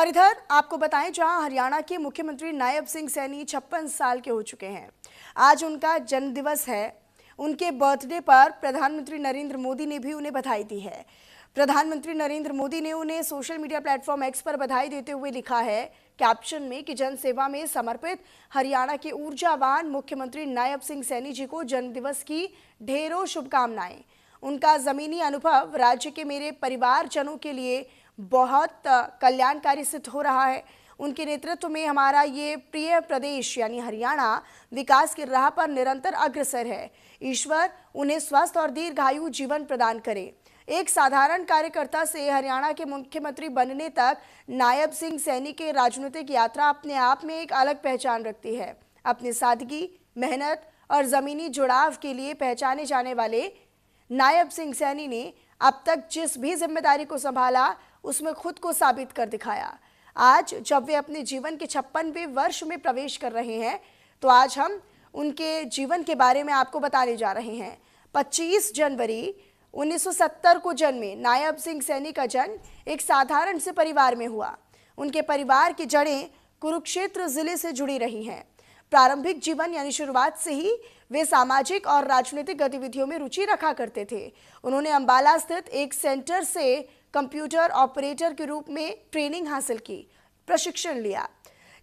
और इधर आपको बताएं, जहां हरियाणा के मुख्यमंत्री नायब सिंह सैनी 56 साल के हो चुके हैं। आज उनका जन्मदिवस है। उनके बर्थडे पर प्रधानमंत्री नरेंद्र मोदी ने भी उन्हें बधाई दी है। प्रधानमंत्री नरेंद्र मोदी ने उन्हें सोशल मीडिया प्लेटफॉर्म एक्स पर बधाई देते हुए लिखा है कैप्शन में कि जन सेवा में समर्पित हरियाणा के ऊर्जावान मुख्यमंत्री नायब सिंह सैनी जी को जन्मदिवस की ढेरों शुभकामनाएं। उनका जमीनी अनुभव राज्य के मेरे परिवारजनों के लिए बहुत कल्याणकारी सिद्ध हो रहा है। उनके नेतृत्व में हमारा ये प्रिय प्रदेश यानी हरियाणा विकास की राह पर निरंतर अग्रसर है। ईश्वर उन्हें स्वस्थ और दीर्घायु जीवन प्रदान करे। एक साधारण कार्यकर्ता से हरियाणा के मुख्यमंत्री बनने तक नायब सिंह सैनी की राजनीतिक यात्रा अपने आप में एक अलग पहचान रखती है। अपनी सादगी, मेहनत और जमीनी जुड़ाव के लिए पहचाने जाने वाले नायब सिंह सैनी ने अब तक जिस भी जिम्मेदारी को संभाला उसमें खुद को साबित कर दिखाया। आज जब वे अपने जीवन के 56वें वर्ष में प्रवेश कर रहे हैं, तो आज हम उनके जीवन के बारे में आपको बताने जा रहे हैं। 25 जनवरी 1970 को जन्मे नायब सिंह सैनी का जन्म एक साधारण से परिवार में हुआ। उनके परिवार की जड़ें कुरुक्षेत्र जिले से जुड़ी रही हैं। प्रारंभिक जीवन यानी शुरुआत से ही वे सामाजिक और राजनीतिक गतिविधियों में रुचि रखा करते थे। उन्होंने अंबाला स्थित एक सेंटर से कंप्यूटर ऑपरेटर के रूप में ट्रेनिंग हासिल की, प्रशिक्षण लिया,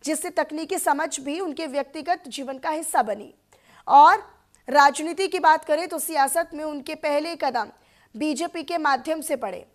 जिससे तकनीकी समझ भी उनके व्यक्तिगत जीवन का हिस्सा बनी। और राजनीति की बात करें तो सियासत में उनके पहले कदम बीजेपी के माध्यम से पड़े,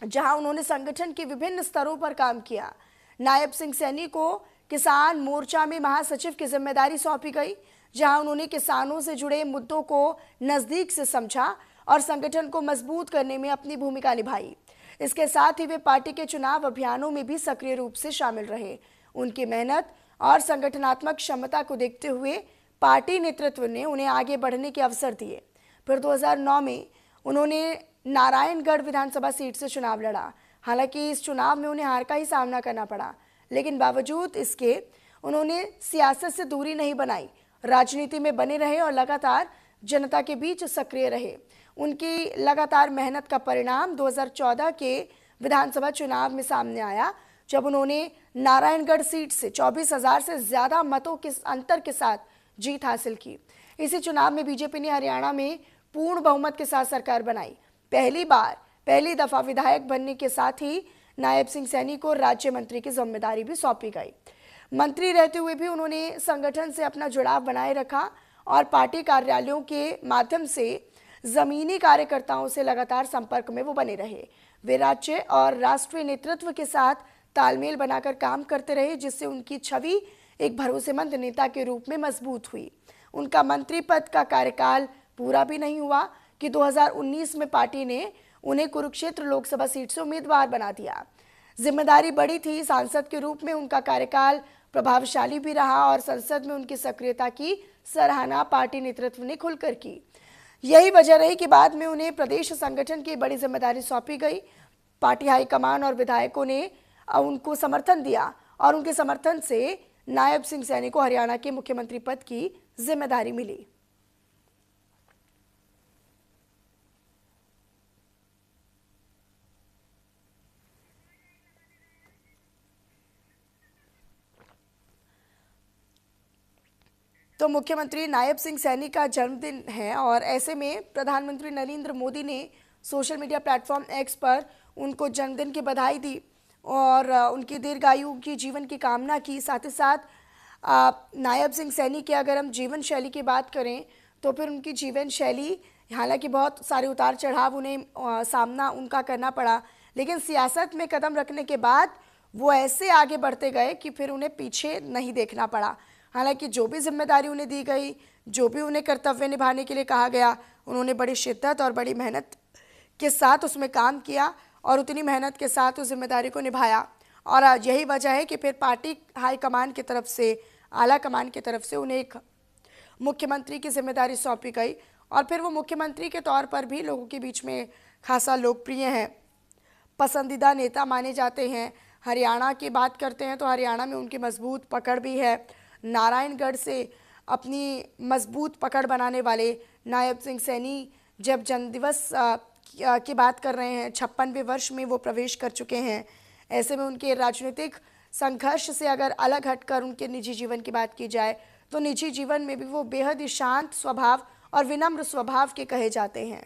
जहां उन्होंने संगठन के विभिन्न स्तरों पर काम किया। नायब सिंह सैनी को किसान मोर्चा में महासचिव की जिम्मेदारी सौंपी गई, जहां उन्होंने किसानों से जुड़े मुद्दों को नजदीक से समझा और संगठन को मजबूत करने में अपनी भूमिका निभाई। इसके साथ ही वे पार्टी के चुनाव अभियानों में भी सक्रिय रूप से शामिल रहे। उनकी मेहनत और संगठनात्मक क्षमता को देखते हुए पार्टी नेतृत्व ने उन्हें आगे बढ़ने के अवसर दिए। फिर 2009 में उन्होंने नारायणगढ़ विधानसभा सीट से चुनाव लड़ा। हालांकि इस चुनाव में उन्हें हार का ही सामना करना पड़ा, लेकिन बावजूद इसके उन्होंने सियासत से दूरी नहीं बनाई, राजनीति में बने रहे और लगातार जनता के बीच सक्रिय रहे। उनकी लगातार मेहनत का परिणाम 2014 के विधानसभा चुनाव में सामने आया, जब उन्होंने नारायणगढ़ सीट से 24,000 से ज्यादा मतों के अंतर के साथ जीत हासिल की। इसी चुनाव में बीजेपी ने हरियाणा में पूर्ण बहुमत के साथ सरकार बनाई। पहली दफा विधायक बनने के साथ ही नायब सिंह सैनी को राज्य मंत्री की जिम्मेदारी भी सौंपी गई। मंत्री रहते हुए भी उन्होंने संगठन से अपना जुड़ाव बनाए रखा और पार्टी कार्यालयों के माध्यम से जमीनी कार्यकर्ताओं से लगातार संपर्क में वो बने रहे। वे राज्य और राष्ट्रीय नेतृत्व के साथ तालमेल बनाकर काम करते रहे, जिससे उनकी छवि एक भरोसेमंद नेता के रूप में मजबूत हुई। उनका मंत्री पद का कार्यकाल पूरा भी नहीं हुआ कि 2019 में पार्टी ने उन्हें कुरुक्षेत्र लोकसभा सीट से उम्मीदवार बना दिया। जिम्मेदारी बड़ी थी। सांसद के रूप में उनका कार्यकाल प्रभावशाली भी रहा और संसद में उनकी सक्रियता की सराहना पार्टी नेतृत्व ने खुलकर की। यही वजह रही कि बाद में उन्हें प्रदेश संगठन की बड़ी जिम्मेदारी सौंपी गई। पार्टी हाईकमान और विधायकों ने उनको समर्थन दिया और उनके समर्थन से नायब सिंह सैनी को हरियाणा के मुख्यमंत्री पद की जिम्मेदारी मिली। तो मुख्यमंत्री नायब सिंह सैनी का जन्मदिन है और ऐसे में प्रधानमंत्री नरेंद्र मोदी ने सोशल मीडिया प्लेटफॉर्म एक्स पर उनको जन्मदिन की बधाई दी और उनकी दीर्घायु की जीवन की कामना की। साथ ही साथ नायब सिंह सैनी की अगर हम जीवन शैली की बात करें तो फिर उनकी जीवन शैली, हालांकि बहुत सारे उतार चढ़ाव उन्हें सामना उनका करना पड़ा, लेकिन सियासत में कदम रखने के बाद वो ऐसे आगे बढ़ते गए कि फिर उन्हें पीछे नहीं देखना पड़ा। हालांकि जो भी जिम्मेदारी उन्हें दी गई, जो भी उन्हें कर्तव्य निभाने के लिए कहा गया, उन्होंने बड़ी शिद्दत और बड़ी मेहनत के साथ उसमें काम किया और उतनी मेहनत के साथ उस जिम्मेदारी को निभाया। और यही वजह है कि फिर पार्टी हाईकमान की तरफ से, आला कमान की तरफ से उन्हें एक मुख्यमंत्री की जिम्मेदारी सौंपी गई और फिर वो मुख्यमंत्री के तौर पर भी लोगों के बीच में खासा लोकप्रिय हैं, पसंदीदा नेता माने जाते हैं। हरियाणा की बात करते हैं तो हरियाणा में उनकी मजबूत पकड़ भी है। नारायणगढ़ से अपनी मजबूत पकड़ बनाने वाले नायब सिंह सैनी जब जन्मदिवस की बात कर रहे हैं, 56वें वर्ष में वो प्रवेश कर चुके हैं। ऐसे में उनके राजनीतिक संघर्ष से अगर अलग हटकर उनके निजी जीवन की बात की जाए तो निजी जीवन में भी वो बेहद ही शांत स्वभाव और विनम्र स्वभाव के कहे जाते हैं।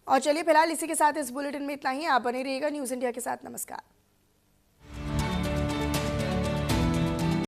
और चलिए फिलहाल इसी के साथ इस बुलेटिन में इतना ही। आप बने रहिएगा न्यूज़ इंडिया के साथ। नमस्कार।